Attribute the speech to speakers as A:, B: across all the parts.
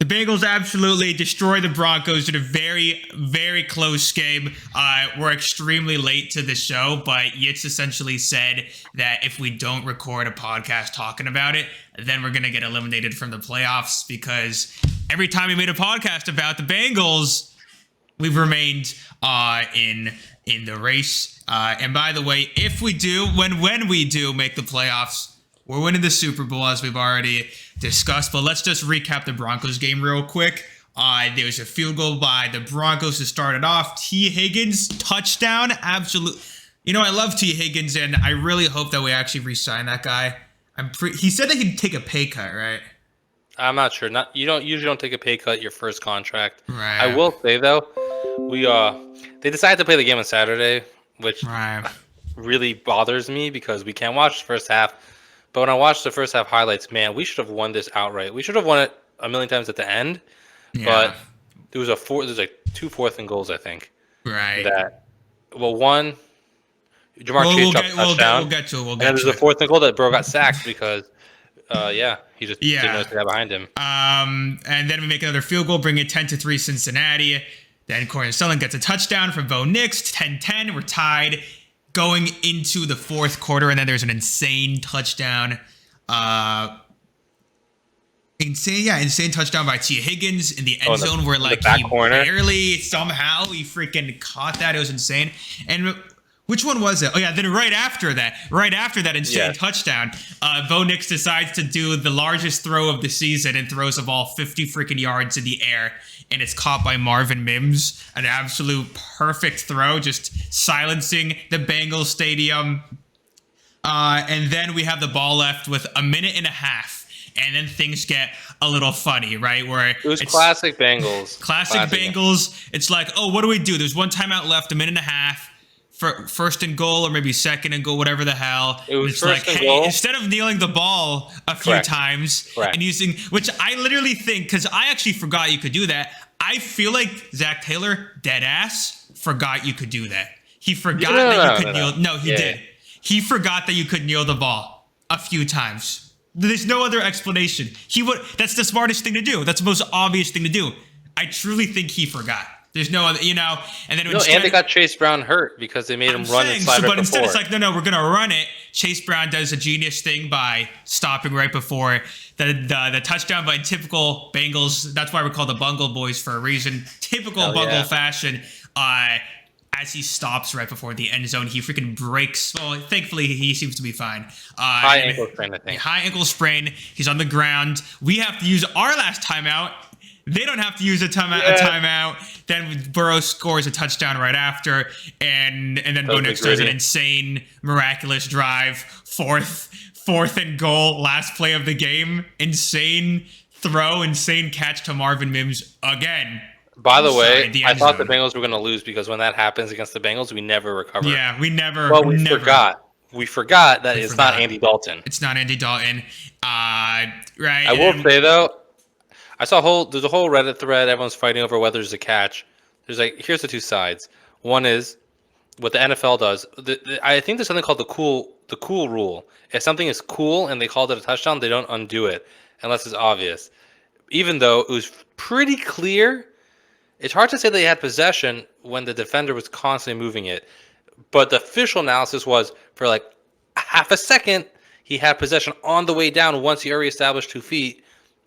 A: The Bengals absolutely destroy the Broncos in a very, very close game. We're extremely late to the show, but Yitz essentially said that if we don't record a podcast talking about it, then we're going to get eliminated from the playoffs because every time we made a podcast about the Bengals, we've remained in the race. And by the way, if we do, when we do make the playoffs, we're winning the Super Bowl, as we've already discussed. But let's just recap the Broncos game real quick. There was a field goal by the Broncos to start it off. T. Higgins, touchdown. Absolute. You know, I love T. Higgins, and I really hope that we actually re-sign that guy. He said that he'd take a pay cut, right?
B: I'm not sure. You usually don't take a pay cut your first contract.
A: Right.
B: I will say though, they decided to play the game on Saturday, which really bothers me because we can't watch the first half. But when I watched the first half highlights, man, we should have won this outright. We should have won it a million times at the end. Yeah. But there's like 2 4th and goals, I think.
A: Right.
B: One, Jamar Chase dropped a touchdown. We'll get to it. And then there's a 4th and goal that Bro got sacked because, he just didn't notice the guy behind him.
A: And then we make another field goal, bring it 10-3 Cincinnati. Then Corey Sullivan gets a touchdown from Bo Nix, 10-10. We're tied going into the fourth quarter, and then there's an insane touchdown. Insane touchdown by T. Higgins in the end zone where like he barely somehow he freaking caught that. It was insane. And which one was it? Oh yeah, then right after that insane touchdown, Bo Nix decides to do the largest throw of the season and throws the ball 50 freaking yards in the air, and it's caught by Marvin Mims. An absolute perfect throw, just silencing the Bengals stadium. And then we have the ball left with a minute and a half. And then things get a little funny, right? Where
B: it was classic Bengals.
A: Classic Bengals. It's like, oh, what do we do? There's one timeout left, a minute and a half. For first and goal, or maybe second and goal, whatever the hell.
B: It was first and goal.
A: Instead of kneeling the ball a few times and using, which I literally think, because I actually forgot you could do that. I feel like Zach Taylor, dead ass, forgot you could do that. He forgot that you could kneel. No, he did. He forgot that you could kneel the ball a few times. There's no other explanation. That's the smartest thing to do. That's the most obvious thing to do. I truly think he forgot. There's no other, and then
B: and they got Chase Brown hurt because they made him run and slide right before. But instead it's like, no, we're going to run it. Chase Brown does a genius thing by stopping right before the touchdown by typical Bengals. That's why we're called the Bungle Boys for a reason. Typical Bungle fashion. As he stops right before the end zone, he freaking breaks. Well, thankfully, he seems to be fine. High ankle sprain, I think.
A: High ankle sprain. He's on the ground. We have to use our last timeout. They don't have to use a timeout. Then Burrow scores a touchdown right after, and then Bo Nix does an insane, miraculous drive. Fourth and goal, last play of the game. Insane throw, insane catch to Marvin Mims again.
B: By the way, I thought the Bengals were going to lose because when that happens against the Bengals, we never recover.
A: Yeah, we never.
B: Well, we forgot. We forgot that it's not Andy Dalton.
A: It's not Andy Dalton. Right.
B: I will say though. I saw there's a whole Reddit thread. Everyone's fighting over whether there's a catch. Here's the two sides. One is what the NFL does. I think there's something called the cool rule. If something is cool and they called it a touchdown, they don't undo it unless it's obvious. Even though it was pretty clear, it's hard to say they had possession when the defender was constantly moving it. But the official analysis was for like half a second, he had possession on the way down once he already established 2 feet.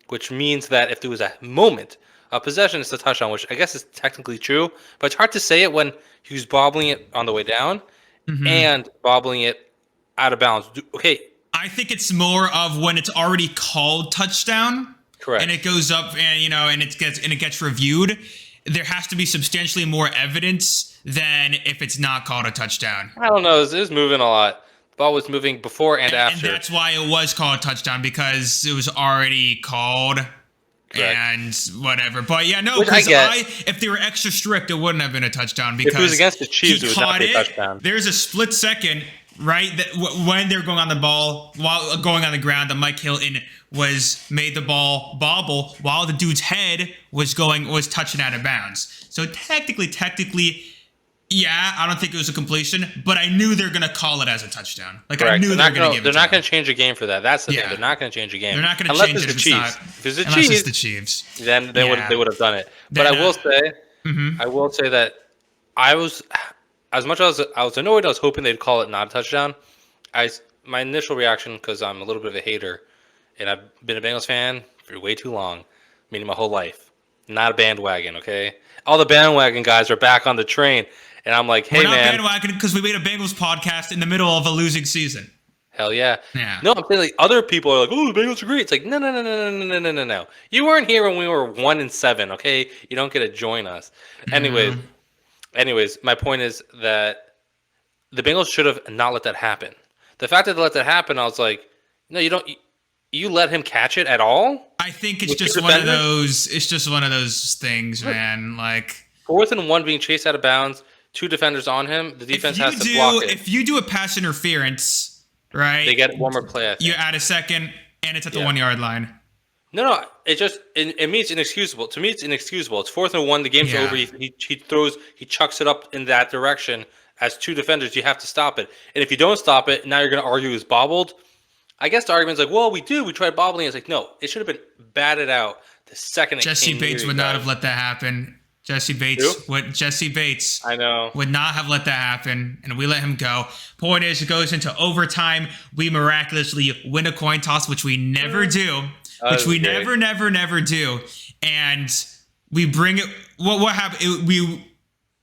B: Which means that if there was a moment of possession, it's a touchdown, which I guess is technically true. But it's hard to say it when he was bobbling it on the way down and bobbling it out of bounds. Okay.
A: I think it's more of when it's already called touchdown.
B: Correct.
A: And it goes up and it gets reviewed. There has to be substantially more evidence than if it's not called a touchdown.
B: I don't know. It was moving a lot. Ball was moving before and after.
A: And that's why it was called a touchdown, because it was already called. Correct. And whatever. But yeah, no, because if they were extra strict, it wouldn't have been a touchdown, because
B: if it was against the Chiefs, it would not be a touchdown.
A: There's a split second, right, that when they're going on the ball, while going on the ground, that Mike Hilton made the ball bobble while the dude's head was touching out of bounds. So technically, Yeah, I don't think it was a completion, but I knew they're gonna call it as a touchdown. Like I
B: Correct.
A: knew they're gonna give it.
B: They're
A: to
B: not
A: them.
B: going to change a game for that. That's the thing.
A: Yeah.
B: They're not going to change a game.
A: They're not gonna
B: Unless
A: change
B: it's
A: it
B: the
A: if it's
B: Chiefs.
A: not.
B: If it's the
A: Unless it's
B: Chiefs,
A: the Chiefs.
B: then
A: Yeah.
B: they would have done it. But
A: Then,
B: I will say,
A: mhm.
B: I will say that I was, as much as I was annoyed, I was hoping they'd call it not a touchdown. My initial reaction, because I'm a little bit of a hater, and I've been a Bengals fan for way too long, meaning my whole life. Not a bandwagon, okay? All the bandwagon guys are back on the train, and I'm like, hey,
A: We're not
B: man.
A: bandwagoning because we made a Bengals podcast in the middle of a losing season.
B: Hell yeah.
A: Yeah.
B: No, I'm saying like other people are like, oh, the Bengals are great. It's like, no, no, no, no, no, no, no, no, no. You weren't here when we were 1-7, okay? You don't get to join us. Anyways, my point is that the Bengals should have not let that happen. The fact that they let that happen, I was like, no, you don't. You let him catch it at all?
A: I think it's
B: With
A: just
B: two
A: one of
B: defenders?
A: those. It's just one of those things, man. Like
B: 4th and 1 being chased out of bounds, 2 defenders on him. The defense has to block it.
A: if you do a pass interference, right?
B: They get one more play. I think.
A: You add a second, and it's at the
B: Yeah.
A: 1 yard line.
B: No, it just it means inexcusable. To me, it's inexcusable. It's 4th and 1. The game's
A: Yeah.
B: over. He chucks it up in that direction. As 2 defenders, you have to stop it. And if you don't stop it, now you're going to argue it's bobbled. I guess the argument's like, well, we tried bobbling. It's like, no, it should have been batted out the second it
A: Jesse
B: came
A: Bates
B: near
A: would
B: you
A: not
B: guys.
A: have let that happen. Jesse
B: Who?
A: Bates
B: I know.
A: would not have let that happen, and we let him go. Point is, it goes into overtime. We miraculously win a coin toss, which we never do. Which we
B: great.
A: never do. And we bring it. What happened?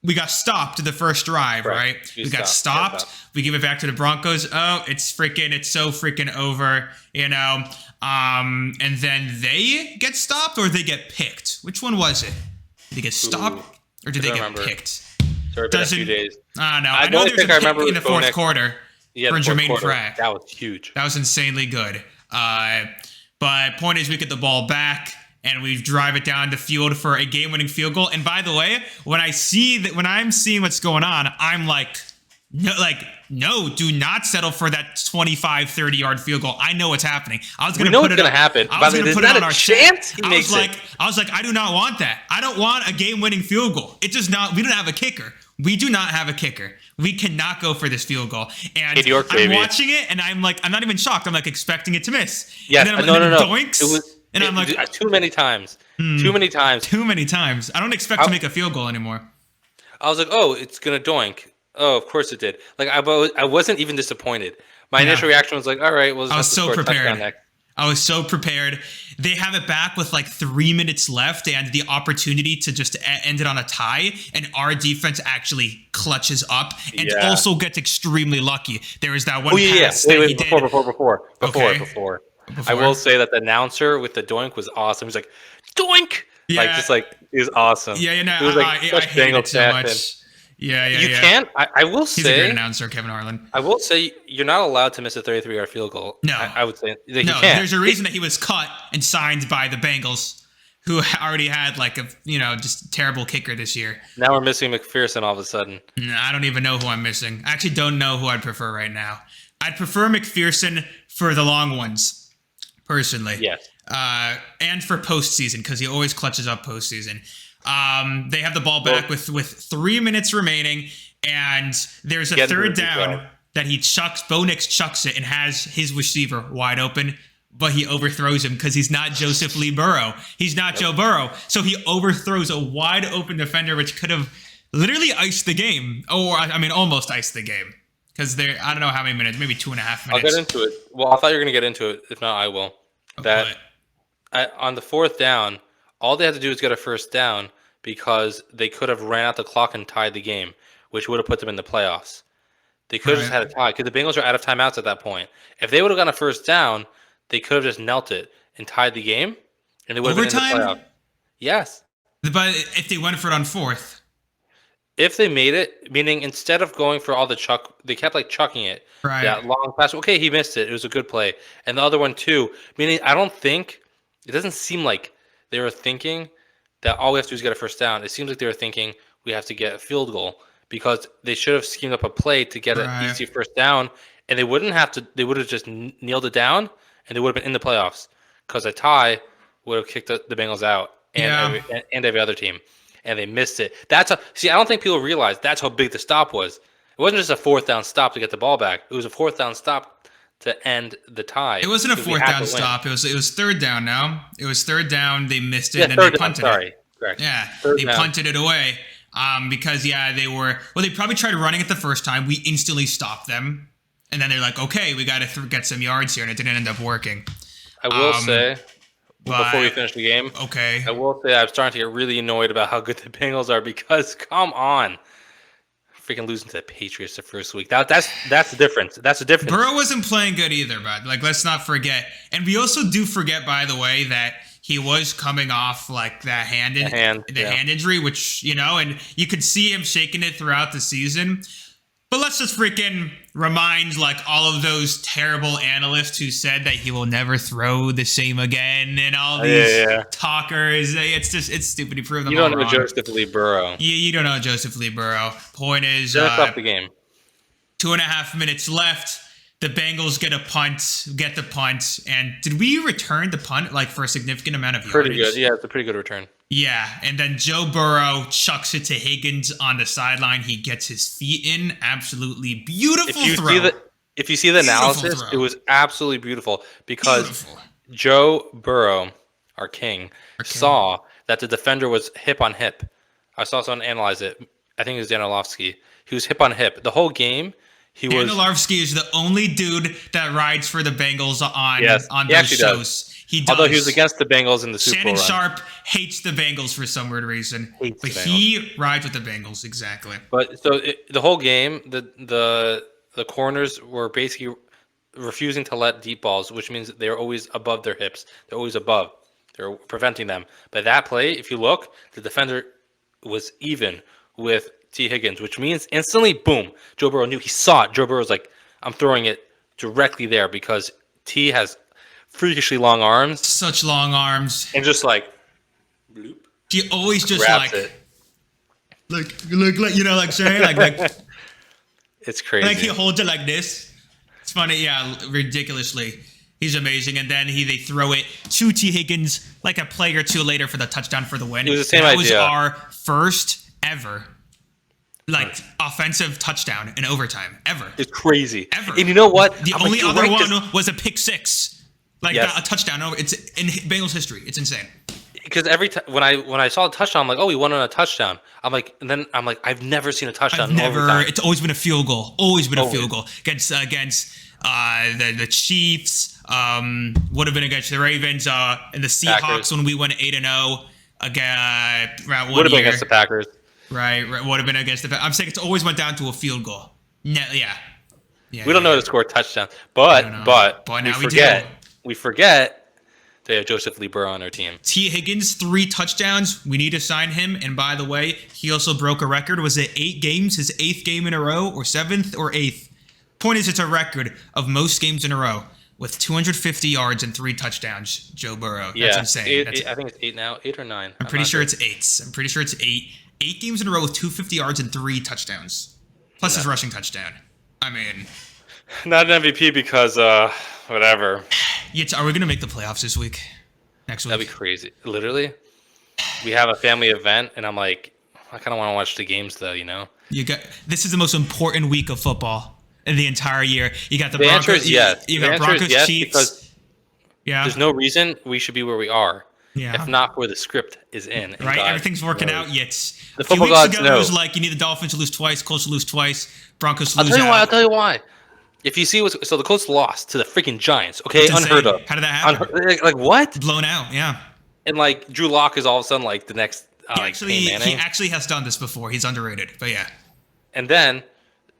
A: We got stopped the first drive, right? We got stopped. We give it back to the Broncos. Oh, it's so freaking over, you know. And then they get stopped or they get picked. Which one was it? Did they get stopped or did they get picked?
B: Sorry, been a few days.
A: I know. I know there's a pick in the fourth quarter for Jermaine Frack.
B: That was huge.
A: That was insanely good. But point is, we get the ball back and we drive it down the field for a game-winning field goal. And by the way, when I'm seeing what's going on, I'm like, no, do not settle for that 25, 30-yard field goal. I know what's happening. I was going to put it on.
B: Happen.
A: I was going to put it on our
B: chance.
A: I was like, I do not want that. I don't want a game-winning field goal. It's just not. We don't have a kicker. We do not have a kicker. We cannot go for this field goal. And I'm watching it, and I'm like, I'm not even shocked. I'm like expecting it to miss.
B: Yeah,
A: no.
B: Doinks.
A: I'm like,
B: too many times. Too many times. I
A: don't expect to make a field goal anymore.
B: I was like, oh, it's gonna doink. Oh, of course it did. Like I wasn't even disappointed. My initial reaction was like, all right, well,
A: I was so prepared. I was so prepared. They have it back with like 3 minutes left and the opportunity to just end it on a tie. And our defense actually clutches up and also gets extremely lucky. There was that one pass that he did.
B: Before. I will say that the announcer with the doink was awesome. He's like, doink!
A: Yeah.
B: He was awesome.
A: Yeah,
B: He was like,
A: I hate it so much. You
B: can't. I will say.
A: He's a great announcer, Kevin Harlan.
B: I will say you're not allowed to miss a 33-yard field goal.
A: No.
B: I would say that
A: no.
B: He can't.
A: There's a reason that he was cut and signed by the Bengals, who already had like a just terrible kicker this year.
B: Now we're missing McPherson all of a sudden.
A: I don't even know who I'm missing. I actually don't know who I'd prefer right now. I'd prefer McPherson for the long ones, personally.
B: Yes.
A: And for postseason, because he always clutches up postseason. They have the ball back with 3 minutes remaining, and there's a third down that he chucks. Bo Nix chucks it and has his receiver wide open, but he overthrows him because he's not Joseph Lee Burrow. He's not Joe Burrow, so he overthrows a wide open defender, which could have literally iced the game, or almost iced the game. Because I don't know how many minutes, maybe 2.5 minutes.
B: I'll get into it. Well, I thought you were going to get into it. If not, I will. On the fourth down, all they had to do is get a first down because they could have ran out the clock and tied the game, which would have put them in the playoffs. They could have just had a tie because the Bengals are out of timeouts at that point. If they would have gotten a first down, they could have just knelt it and tied the game, and they would have been in the playoffs. Yes.
A: But if they went for it on fourth.
B: If they made it, meaning instead of going for all the chuck, they kept like chucking it.
A: Right.
B: That long pass. Okay, he missed it. It was a good play. And the other one too, meaning it doesn't seem like they were thinking that all we have to do is get a first down. It seems like they were thinking we have to get a field goal because they should have schemed up a play to get an easy first down, and they wouldn't have to. They would have just kneeled it down, and they would have been in the playoffs because a tie would have kicked the Bengals out and every other team. and they missed it. That's I don't think people realize that's how big the stop was. It wasn't just a fourth down stop to get the ball back. It was a fourth down stop to end the tie.
A: It wasn't a fourth down stop. It was third down now. It was third down. They missed it,
B: Yeah,
A: and then they punted it.
B: Sorry. Correct.
A: Yeah,
B: Third
A: they
B: down.
A: punted it away because, they probably tried running it the first time. We instantly stopped them. And then they're like, okay, we got to get some yards here, and it didn't end up working.
B: I will say, before we finish the game,
A: okay,
B: I will say I'm starting to get really annoyed about how good the Bengals are because, come on. Freaking losing to the Patriots the first week. That's the difference. That's the difference.
A: Burrow wasn't playing good either, but let's not forget. And we also do forget, by the way, that he was coming off like that hand injury, which and you could see him shaking it throughout the season. But let's just freaking remind all of those terrible analysts who said that he will never throw the same again, and all these talkers. It's stupid. He proved them all wrong.
B: You don't know Joseph Lee Burrow.
A: You don't know Joseph Lee Burrow. Point is,
B: off the game.
A: 2.5 minutes left. The Bengals get the punt. And did we return the punt for a significant amount of yardage?
B: Pretty good. Yeah, it's a pretty good return.
A: Yeah, and then Joe Burrow chucks it to Higgins on the sideline. He gets his feet in. Absolutely beautiful throw.
B: If you see the analysis, it was absolutely beautiful because Joe Burrow, our king, saw that the defender was hip on hip. I saw someone analyze it. I think it was Dan Orlovsky. He was hip on hip. The whole game, Dan
A: Orlovsky is the only dude that rides for the Bengals on those shows. He does.
B: Although he was against the Bengals in the Super Bowl.
A: Shannon Sharp hates the Bengals for some weird reason. But he rides with the Bengals, exactly.
B: But so the whole game, the corners were basically refusing to let deep balls, which means they're always above their hips. They're always above. They're preventing them. But that play, if you look, the defender was even with T. Higgins, which means instantly, boom, Joe Burrow knew. He saw it. Joe Burrow was like, I'm throwing it directly there because T has freakishly long arms.
A: Such long arms.
B: And just bloop.
A: He always just
B: it.
A: Look, saying like
B: it's crazy.
A: Like he holds it like this. It's funny, yeah, ridiculously. He's amazing. And then they throw it to T. Higgins like a play or two later for the touchdown for the win.
B: It was the same idea.
A: That was our first ever offensive touchdown in overtime ever.
B: It's crazy.
A: Ever.
B: And you know what?
A: The only other one was a pick six. A touchdown. It's in Bengals history. It's insane.
B: Because every time when I saw a touchdown, I'm like, oh, we won on a touchdown. I'm like, I've never seen a touchdown.
A: It's always been a field goal. Always been a field goal against the Chiefs. Would have been against the Ravens and the Seahawks Packers. When we went 8-0 again.
B: Would have been against the Packers.
A: Right. Would have been against the. I'm saying it's always went down to a field goal. Yeah.
B: We don't know how to score a touchdown, but
A: now
B: we forget. They have Joseph Lee Burrow on our team.
A: T. Higgins, 3 touchdowns. We need to sign him. And by the way, he also broke a record. Was it 8 games? His 8th game in a row, or 7th or 8th? Point is, it's a record of most games in a row with 250 yards and 3 touchdowns. Joe Burrow. That's insane.
B: I think it's 8 now, 8 or 9.
A: I'm pretty sure it's 8. I'm pretty sure it's 8. 8 games in a row with 250 yards and 3 touchdowns, plus his rushing touchdown. I mean,
B: not an MVP because whatever.
A: Are we gonna make the playoffs this week? Next week?
B: That'd be crazy. Literally, we have a family event, and I'm like, I kind of want to watch the games though.
A: This is the most important week of football in the entire year. You got the Broncos.
B: Answer is yes.
A: You got Broncos,
B: yes,
A: Chiefs.
B: Because there's no reason we should be where we are.
A: Yeah.
B: If not where the script is in.
A: Right? Everything's working out yet.
B: The football gods know.
A: It was like you need the Dolphins to lose twice, Colts to lose twice, Broncos to lose
B: I'll tell you why. If you see so the Colts lost to the freaking Giants, okay? Unheard of.
A: How did that happen?
B: Like what?
A: Blown out, yeah.
B: And Drew Lock is all of a sudden the next
A: he actually has done this before. He's underrated, but yeah.
B: And then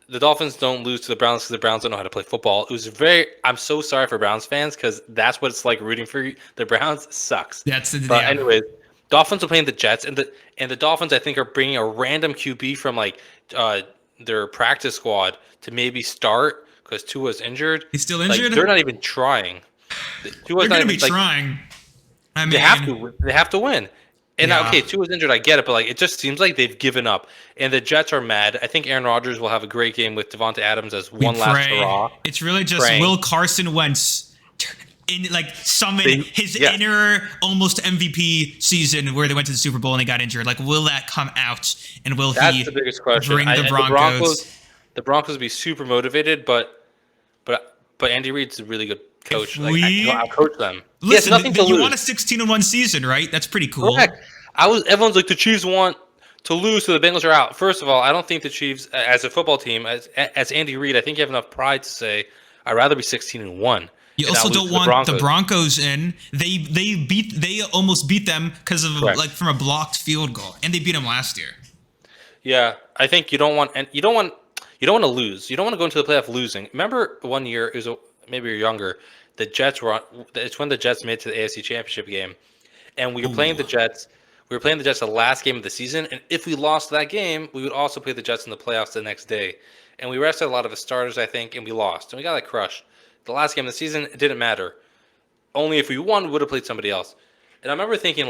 B: the Dolphins don't lose to the Browns because the Browns don't know how to play football. It was I'm so sorry for Browns fans because that's what it's like rooting for the Browns. Sucks. Anyways, Dolphins are playing the Jets, and the Dolphins I think are bringing a random QB from their practice squad to maybe start because Tua's injured.
A: He's still injured.
B: They're not even trying.
A: They're going to be trying. I mean,
B: they have to win. And Tua's injured, I get it, but it just seems like they've given up. And the Jets are mad. I think Aaron Rodgers will have a great game with Devonta Adams as one last hurrah.
A: It's really just will Carson Wentz turn summon his
B: yeah.
A: inner almost MVP season where they went to the Super Bowl and they got injured? Like, will that come out, and will
B: That's
A: he
B: the biggest question.
A: bring the Broncos?
B: The Broncos would be super motivated, but Andy Reid's a really good coach.
A: If
B: He'll
A: we
B: outcoach them.
A: listen,
B: he has nothing to
A: you
B: lose.
A: want a 16-1 season, right? That's pretty cool.
B: Correct. Everyone's like the Chiefs want to lose, so the Bengals are out. First of all, I don't think the Chiefs, as a football team, as Andy Reid, I think you have enough pride to say I'd rather be 16-1.
A: You also don't want the Broncos in. They almost beat them because of from a blocked field goal, and they beat them last year.
B: Yeah, I think you don't want to lose. You don't want to go into the playoff losing. Remember one year, maybe you're younger. The Jets were on. It's when the Jets made it to the AFC Championship game, and we were playing the Jets. We were playing the Jets the last game of the season, and if we lost that game, we would also play the Jets in the playoffs the next day. And we rested a lot of the starters, I think, and we lost, and we got crushed. The last game of the season, it didn't matter. Only if we won, we would have played somebody else. And I remember thinking,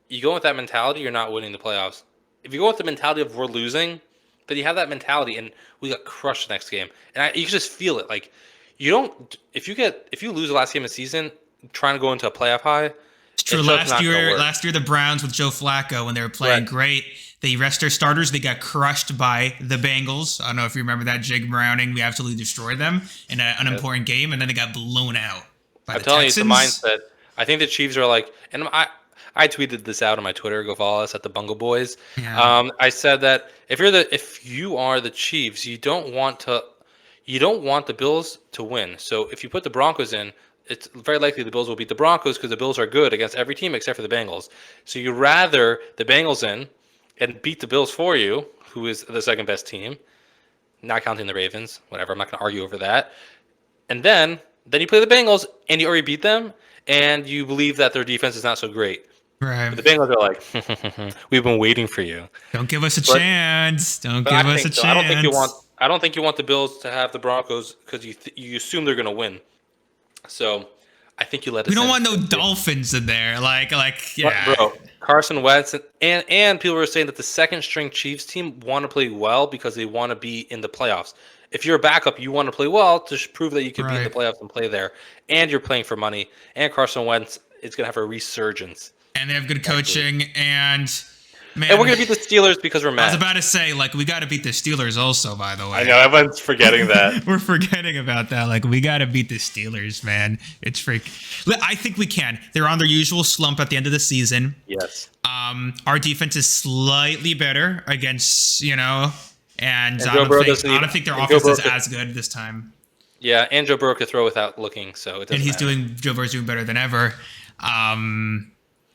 B: you go with that mentality, you're not winning the playoffs. If you go with the mentality of we're losing, then you have that mentality, and we got crushed the next game. And you can just feel it. You don't. If you lose the last game of the season, trying to go into a playoff high.
A: It's true. Last year, the Browns with Joe Flacco, when they were playing great, they rest their starters. They got crushed by the Bengals. I don't know if you remember that. Jake Browning, we absolutely destroyed them in an unimportant game, and then they got blown out by the Texans. I'm telling you, it's the mindset.
B: I think the Chiefs are and I tweeted this out on my Twitter. Go follow us at the Bungle Boys.
A: Yeah.
B: I said that if you are the Chiefs, you don't want the Bills to win. So if you put the Broncos in, it's very likely the Bills will beat the Broncos because the Bills are good against every team except for the Bengals. So you rather the Bengals in and beat the Bills for you, who is the second best team, not counting the Ravens. Whatever, I'm not going to argue over that. And then you play the Bengals and you already beat them, and you believe that their defense is not so great.
A: Right.
B: But the Bengals are like, we've been waiting for you.
A: Don't give us a chance. Don't give us a chance.
B: I don't think you want the Bills to have the Broncos because you assume they're going to win. So I think you let us.
A: We don't want no Dolphins in there. Yeah.
B: Bro, Carson Wentz and people were saying that the second string Chiefs team want to play well because they want to be in the playoffs. If you're a backup, you want to play well to prove that you can be in the playoffs and play there. And you're playing for money. And Carson Wentz is going to have a resurgence.
A: And they have good coaching. And man,
B: and we're going to beat the Steelers because we're mad.
A: I was about to say, we got to beat the Steelers also, by the way.
B: I know, everyone's forgetting that.
A: We're forgetting about that. We got to beat the Steelers, man. It's I think we can. They're on their usual slump at the end of the season.
B: Yes.
A: Our defense is slightly better against, and I don't think their offense is as good this time.
B: Yeah, and Joe Burrow could throw without looking, so it doesn't matter.
A: Joe Burrow's doing better than ever.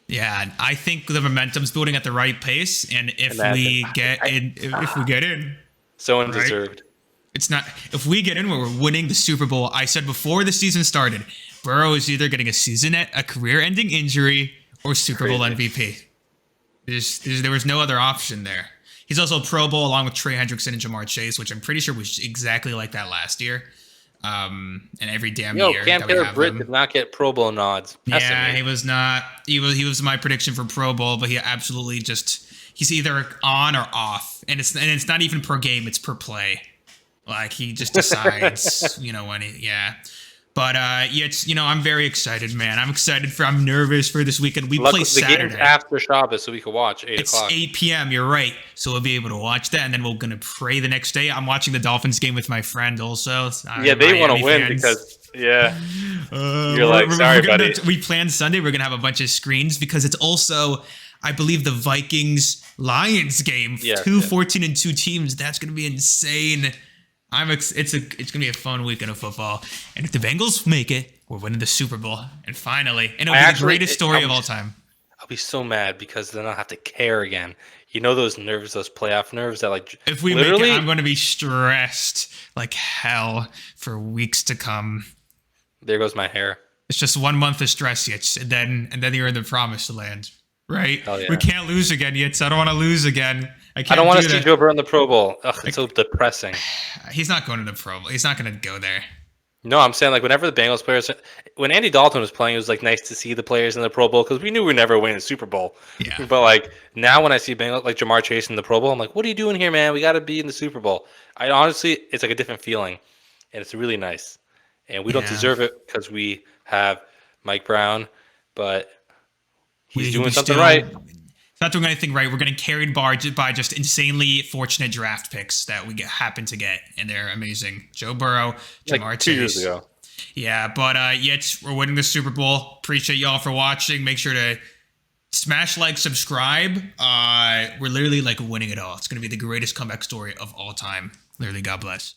A: Yeah, I think the momentum's building at the right pace, and if we get in,
B: so undeserved.
A: It's not. If we get in where we're winning the Super Bowl, I said before the season started, Burrow is either getting a career-ending injury or Super Bowl MVP. There was no other option there. He's also a Pro Bowl along with Trey Hendrickson and Jamar Chase, which I'm pretty sure was exactly like that last year. And every damn year.
B: Cam Taylor-Britt did not get Pro Bowl nods.
A: He was not. He was my prediction for Pro Bowl, but he absolutely he's either on or off, and it's not even per game; it's per play. He just decides, when But I'm very excited, man. I'm nervous for this weekend. We play Saturday.
B: The game's after Shabbos, so we can watch 8 o'clock.
A: It's 8 p.m. You're right. So we'll be able to watch that, and then we're gonna pray the next day. I'm watching the Dolphins game with my friend also.
B: They want to win because you're sorry, buddy.
A: We planned Sunday. We're gonna have a bunch of screens because it's also, I believe, the Vikings-Lions game. 14-2 teams. That's gonna be insane. It's gonna be a fun weekend of football, and if the Bengals make it, we're winning the Super Bowl, and finally, and it'll be the greatest story of all time.
B: I'll be so mad because then I'll have to care again. Those nerves, those playoff nerves that
A: If we make it, I'm going to be stressed like hell for weeks to come.
B: There goes my hair.
A: It's just 1 month of stress yet, and then you're in the promised land, right?
B: Yeah.
A: We can't lose again yet, so I don't want to lose again. I
B: don't want to see Joe Burrow in the Pro Bowl. Ugh, it's so depressing.
A: He's not going to the Pro Bowl. He's not going to go there.
B: No, I'm saying whenever the Bengals players, when Andy Dalton was playing, it was nice to see the players in the Pro Bowl because we knew we would never win the Super Bowl.
A: Yeah.
B: But now when I see Bengals Jamar Chase in the Pro Bowl, I'm like, what are you doing here, man? We got to be in the Super Bowl. I honestly, it's a different feeling, and it's really nice. And we don't deserve it because we have Mike Brown, but he's
A: We
B: doing something
A: still
B: right.
A: not doing anything right. We're getting carried by just insanely fortunate draft picks that we happen to get, and they're amazing. Joe Burrow, Jamar
B: Like 2 years
A: Chase.
B: ago.
A: Yeah, but yet we're winning the Super Bowl. Appreciate y'all for watching. Make sure to smash like, subscribe. We're literally like winning it all. It's gonna be the greatest comeback story of all time. Literally, God bless.